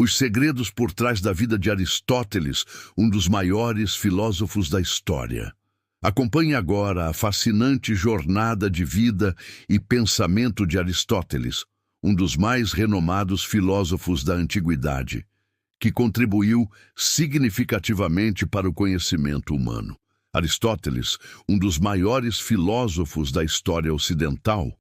Os segredos por trás da vida de Aristóteles, um dos maiores filósofos da história. Acompanhe agora a fascinante jornada de vida e pensamento de Aristóteles, um dos mais renomados filósofos da antiguidade, que contribuiu significativamente para o conhecimento humano. Aristóteles, um dos maiores filósofos da história ocidental,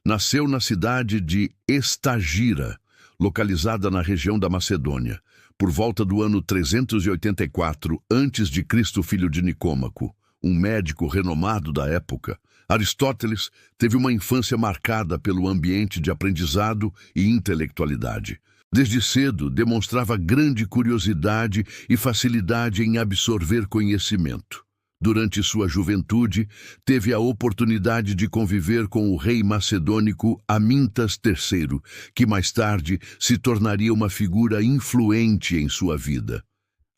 nasceu na cidade de Estagira, localizada na região da Macedônia, por volta do ano 384 a.C., filho de Nicômaco, um médico renomado da época. Aristóteles teve uma infância marcada pelo ambiente de aprendizado e intelectualidade. Desde cedo, demonstrava grande curiosidade e facilidade em absorver conhecimento. Durante sua juventude, teve a oportunidade de conviver com o rei macedônico Amintas III, que mais tarde se tornaria uma figura influente em sua vida.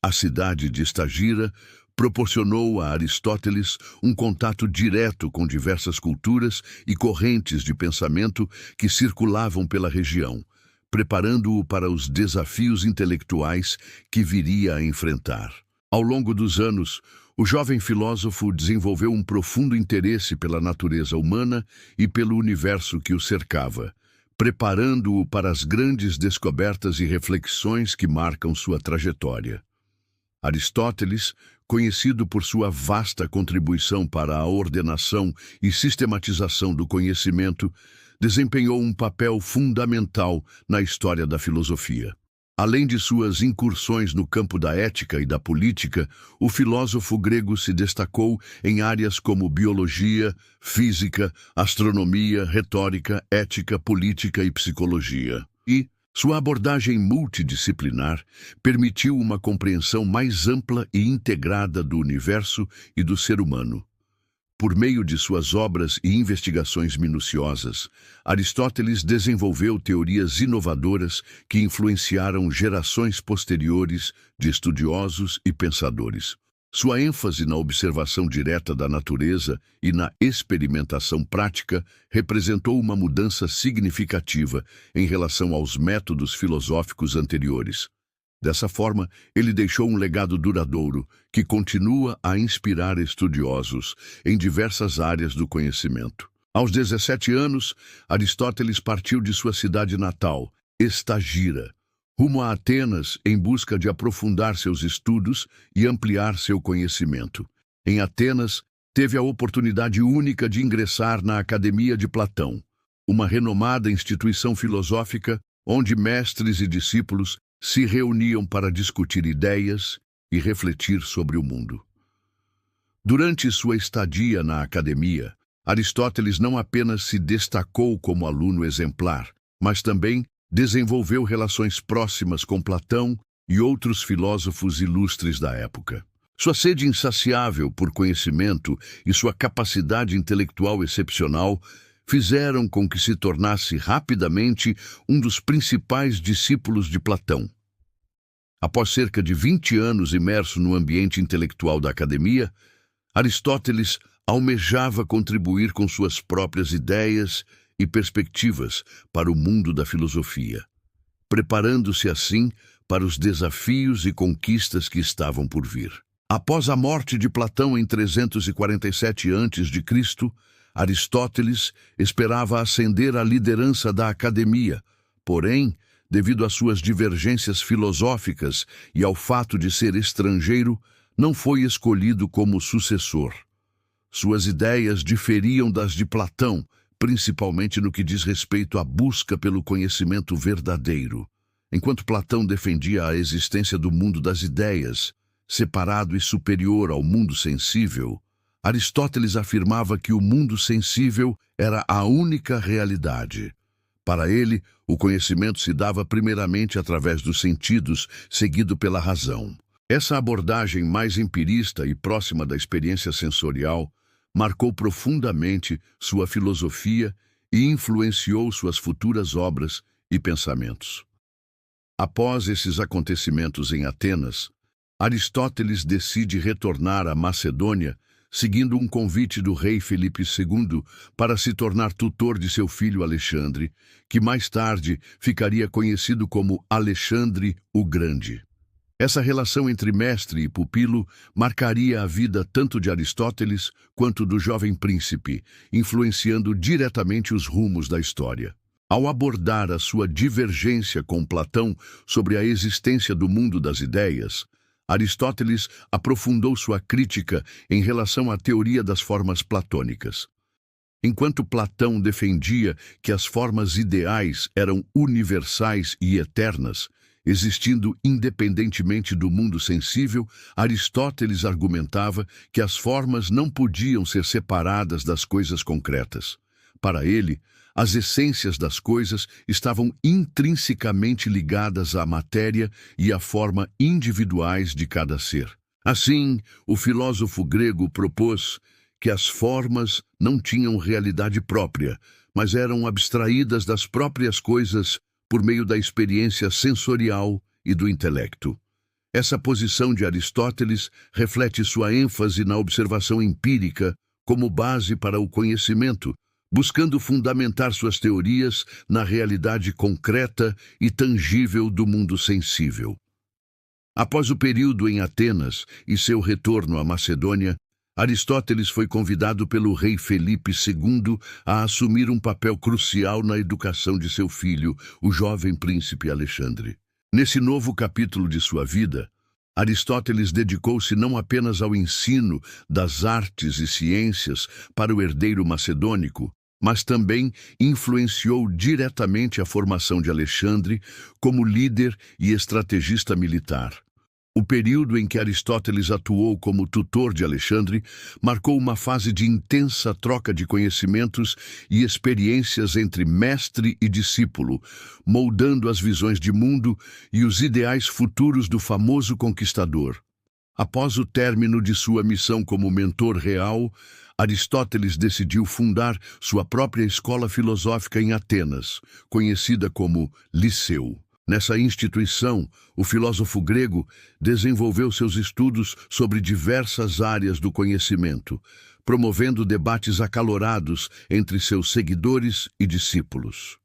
A cidade de Estagira proporcionou a Aristóteles um contato direto com diversas culturas e correntes de pensamento que circulavam pela região, preparando-o para os desafios intelectuais que viria a enfrentar. Ao longo dos anos, o jovem filósofo desenvolveu um profundo interesse pela natureza humana e pelo universo que o cercava, preparando-o para as grandes descobertas e reflexões que marcam sua trajetória. Aristóteles, conhecido por sua vasta contribuição para a ordenação e sistematização do conhecimento, desempenhou um papel fundamental na história da filosofia. Além de suas incursões no campo da ética e da política, o filósofo grego se destacou em áreas como biologia, física, astronomia, retórica, ética, política e psicologia. Sua abordagem multidisciplinar permitiu uma compreensão mais ampla e integrada do universo e do ser humano. Por meio de suas obras e investigações minuciosas, Aristóteles desenvolveu teorias inovadoras que influenciaram gerações posteriores de estudiosos e pensadores. Sua ênfase na observação direta da natureza e na experimentação prática representou uma mudança significativa em relação aos métodos filosóficos anteriores. Dessa forma, ele deixou um legado duradouro que continua a inspirar estudiosos em diversas áreas do conhecimento. Aos 17 anos, Aristóteles partiu de sua cidade natal, Estagira, rumo a Atenas em busca de aprofundar seus estudos e ampliar seu conhecimento. Em Atenas, teve a oportunidade única de ingressar na Academia de Platão, uma renomada instituição filosófica onde mestres e discípulos se reuniam para discutir ideias e refletir sobre o mundo. Durante sua estadia na academia, Aristóteles não apenas se destacou como aluno exemplar, mas também desenvolveu relações próximas com Platão e outros filósofos ilustres da época. Sua sede insaciável por conhecimento e sua capacidade intelectual excepcional fizeram com que se tornasse rapidamente um dos principais discípulos de Platão. Após cerca de 20 anos imerso no ambiente intelectual da academia, Aristóteles almejava contribuir com suas próprias ideias e perspectivas para o mundo da filosofia, preparando-se assim para os desafios e conquistas que estavam por vir. Após a morte de Platão em 347 a.C., Aristóteles esperava ascender à liderança da academia, porém, devido às suas divergências filosóficas e ao fato de ser estrangeiro, não foi escolhido como sucessor. Suas ideias diferiam das de Platão, principalmente no que diz respeito à busca pelo conhecimento verdadeiro. Enquanto Platão defendia a existência do mundo das ideias, separado e superior ao mundo sensível, Aristóteles afirmava que o mundo sensível era a única realidade. Para ele, o conhecimento se dava primeiramente através dos sentidos, seguido pela razão. Essa abordagem mais empirista e próxima da experiência sensorial marcou profundamente sua filosofia e influenciou suas futuras obras e pensamentos. Após esses acontecimentos em Atenas, Aristóteles decide retornar à Macedônia seguindo um convite do rei Felipe II para se tornar tutor de seu filho Alexandre, que mais tarde ficaria conhecido como Alexandre o Grande. Essa relação entre mestre e pupilo marcaria a vida tanto de Aristóteles quanto do jovem príncipe, influenciando diretamente os rumos da história. Ao abordar a sua divergência com Platão sobre a existência do mundo das ideias, Aristóteles aprofundou sua crítica em relação à teoria das formas platônicas. Enquanto Platão defendia que as formas ideais eram universais e eternas, existindo independentemente do mundo sensível, Aristóteles argumentava que as formas não podiam ser separadas das coisas concretas. Para ele, as essências das coisas estavam intrinsecamente ligadas à matéria e à forma individuais de cada ser. Assim, o filósofo grego propôs que as formas não tinham realidade própria, mas eram abstraídas das próprias coisas por meio da experiência sensorial e do intelecto. Essa posição de Aristóteles reflete sua ênfase na observação empírica como base para o conhecimento, buscando fundamentar suas teorias na realidade concreta e tangível do mundo sensível. Após o período em Atenas e seu retorno à Macedônia, Aristóteles foi convidado pelo rei Felipe II a assumir um papel crucial na educação de seu filho, o jovem príncipe Alexandre. Nesse novo capítulo de sua vida, Aristóteles dedicou-se não apenas ao ensino das artes e ciências para o herdeiro macedônico, mas também influenciou diretamente a formação de Alexandre como líder e estrategista militar. O período em que Aristóteles atuou como tutor de Alexandre marcou uma fase de intensa troca de conhecimentos e experiências entre mestre e discípulo, moldando as visões de mundo e os ideais futuros do famoso conquistador. Após o término de sua missão como mentor real, Aristóteles decidiu fundar sua própria escola filosófica em Atenas, conhecida como Liceu. Nessa instituição, o filósofo grego desenvolveu seus estudos sobre diversas áreas do conhecimento, promovendo debates acalorados entre seus seguidores e discípulos.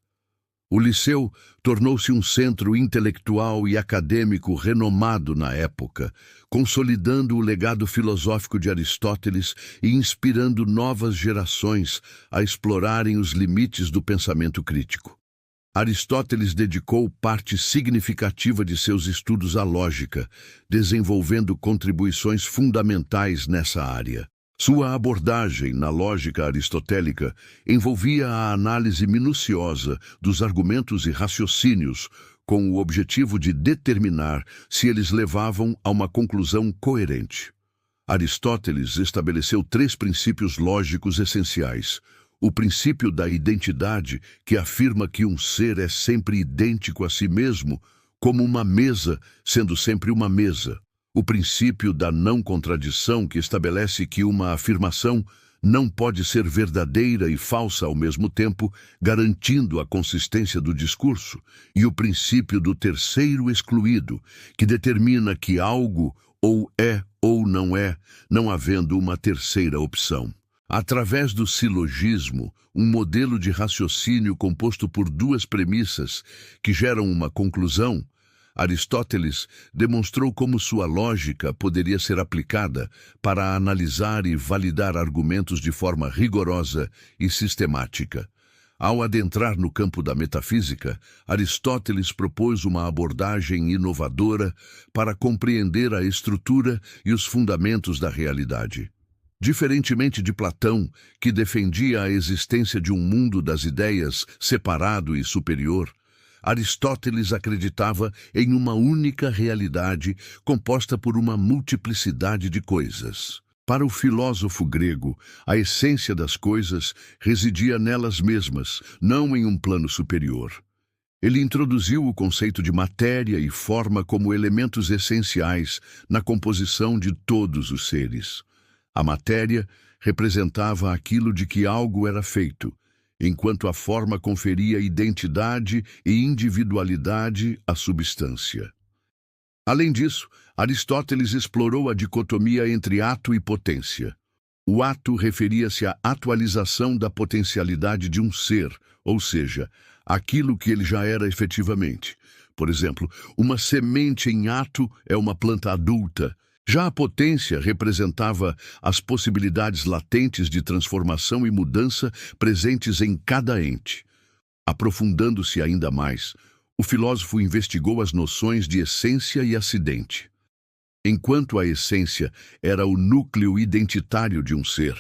O Liceu tornou-se um centro intelectual e acadêmico renomado na época, consolidando o legado filosófico de Aristóteles e inspirando novas gerações a explorarem os limites do pensamento crítico. Aristóteles dedicou parte significativa de seus estudos à lógica, desenvolvendo contribuições fundamentais nessa área. Sua abordagem na lógica aristotélica envolvia a análise minuciosa dos argumentos e raciocínios, com o objetivo de determinar se eles levavam a uma conclusão coerente. Aristóteles estabeleceu 3 princípios lógicos essenciais. O princípio da identidade, que afirma que um ser é sempre idêntico a si mesmo, como uma mesa sendo sempre uma mesa. O princípio da não contradição, que estabelece que uma afirmação não pode ser verdadeira e falsa ao mesmo tempo, garantindo a consistência do discurso. E o princípio do terceiro excluído, que determina que algo ou é ou não é, não havendo uma terceira opção. Através do silogismo, um modelo de raciocínio composto por 2 premissas que geram uma conclusão, Aristóteles demonstrou como sua lógica poderia ser aplicada para analisar e validar argumentos de forma rigorosa e sistemática. Ao adentrar no campo da metafísica, Aristóteles propôs uma abordagem inovadora para compreender a estrutura e os fundamentos da realidade. Diferentemente de Platão, que defendia a existência de um mundo das ideias separado e superior, Aristóteles acreditava em uma única realidade composta por uma multiplicidade de coisas. Para o filósofo grego, a essência das coisas residia nelas mesmas, não em um plano superior. Ele introduziu o conceito de matéria e forma como elementos essenciais na composição de todos os seres. A matéria representava aquilo de que algo era feito, enquanto a forma conferia identidade e individualidade à substância. Além disso, Aristóteles explorou a dicotomia entre ato e potência. O ato referia-se à atualização da potencialidade de um ser, ou seja, aquilo que ele já era efetivamente. Por exemplo, uma semente em ato é uma planta adulta. Já a potência representava as possibilidades latentes de transformação e mudança presentes em cada ente. Aprofundando-se ainda mais, o filósofo investigou as noções de essência e acidente. Enquanto a essência era o núcleo identitário de um ser,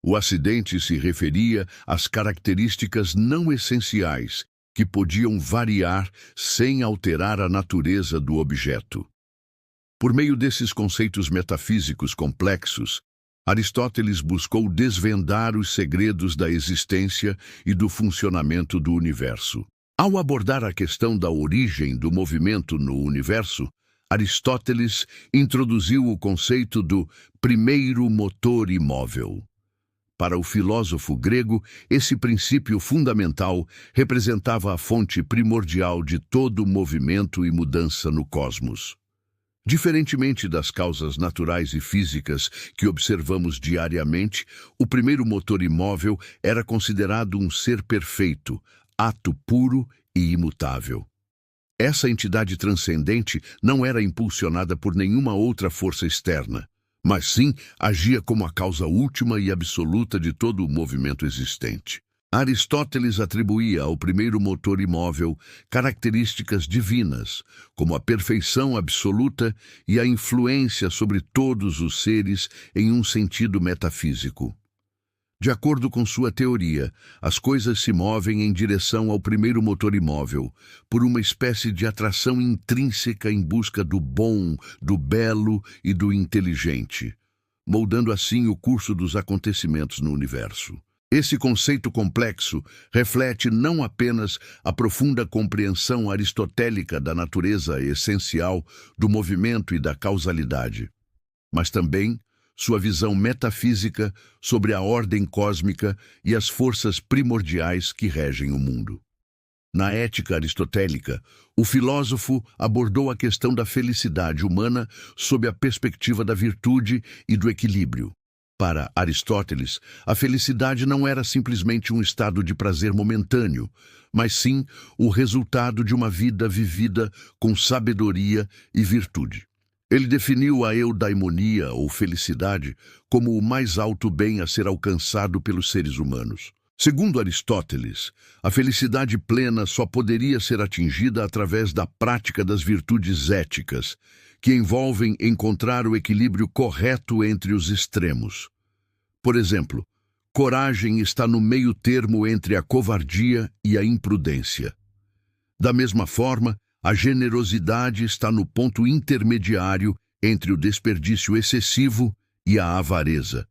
o acidente se referia às características não essenciais que podiam variar sem alterar a natureza do objeto. Por meio desses conceitos metafísicos complexos, Aristóteles buscou desvendar os segredos da existência e do funcionamento do universo. Ao abordar a questão da origem do movimento no universo, Aristóteles introduziu o conceito do primeiro motor imóvel. Para o filósofo grego, esse princípio fundamental representava a fonte primordial de todo movimento e mudança no cosmos. Diferentemente das causas naturais e físicas que observamos diariamente, o primeiro motor imóvel era considerado um ser perfeito, ato puro e imutável. Essa entidade transcendente não era impulsionada por nenhuma outra força externa, mas sim agia como a causa última e absoluta de todo o movimento existente. Aristóteles atribuía ao primeiro motor imóvel características divinas, como a perfeição absoluta e a influência sobre todos os seres em um sentido metafísico. De acordo com sua teoria, as coisas se movem em direção ao primeiro motor imóvel, por uma espécie de atração intrínseca em busca do bom, do belo e do inteligente, moldando assim o curso dos acontecimentos no universo. Esse conceito complexo reflete não apenas a profunda compreensão aristotélica da natureza essencial do movimento e da causalidade, mas também sua visão metafísica sobre a ordem cósmica e as forças primordiais que regem o mundo. Na ética aristotélica, o filósofo abordou a questão da felicidade humana sob a perspectiva da virtude e do equilíbrio. Para Aristóteles, a felicidade não era simplesmente um estado de prazer momentâneo, mas sim o resultado de uma vida vivida com sabedoria e virtude. Ele definiu a eudaimonia, ou felicidade, como o mais alto bem a ser alcançado pelos seres humanos. Segundo Aristóteles, a felicidade plena só poderia ser atingida através da prática das virtudes éticas, que envolvem encontrar o equilíbrio correto entre os extremos. Por exemplo, coragem está no meio termo entre a covardia e a imprudência. Da mesma forma, a generosidade está no ponto intermediário entre o desperdício excessivo e a avareza.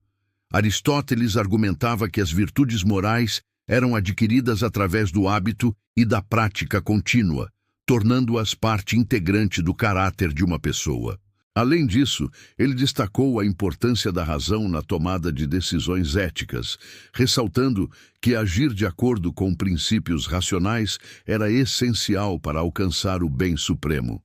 Aristóteles argumentava que as virtudes morais eram adquiridas através do hábito e da prática contínua, tornando-as parte integrante do caráter de uma pessoa. Além disso, ele destacou a importância da razão na tomada de decisões éticas, ressaltando que agir de acordo com princípios racionais era essencial para alcançar o bem supremo.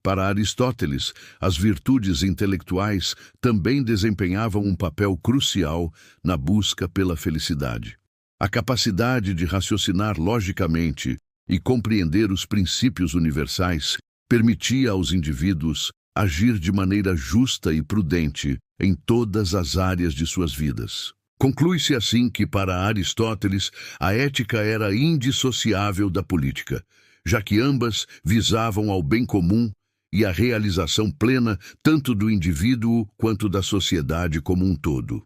Para Aristóteles, as virtudes intelectuais também desempenhavam um papel crucial na busca pela felicidade. A capacidade de raciocinar logicamente e compreender os princípios universais permitia aos indivíduos agir de maneira justa e prudente em todas as áreas de suas vidas. Conclui-se assim que, para Aristóteles, a ética era indissociável da política, já que ambas visavam ao bem comum e a realização plena tanto do indivíduo quanto da sociedade como um todo.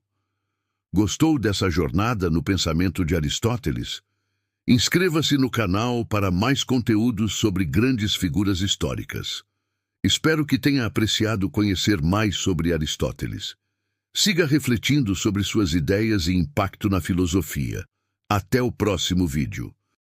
Gostou dessa jornada no pensamento de Aristóteles? Inscreva-se no canal para mais conteúdos sobre grandes figuras históricas. Espero que tenha apreciado conhecer mais sobre Aristóteles. Siga refletindo sobre suas ideias e impacto na filosofia. Até o próximo vídeo.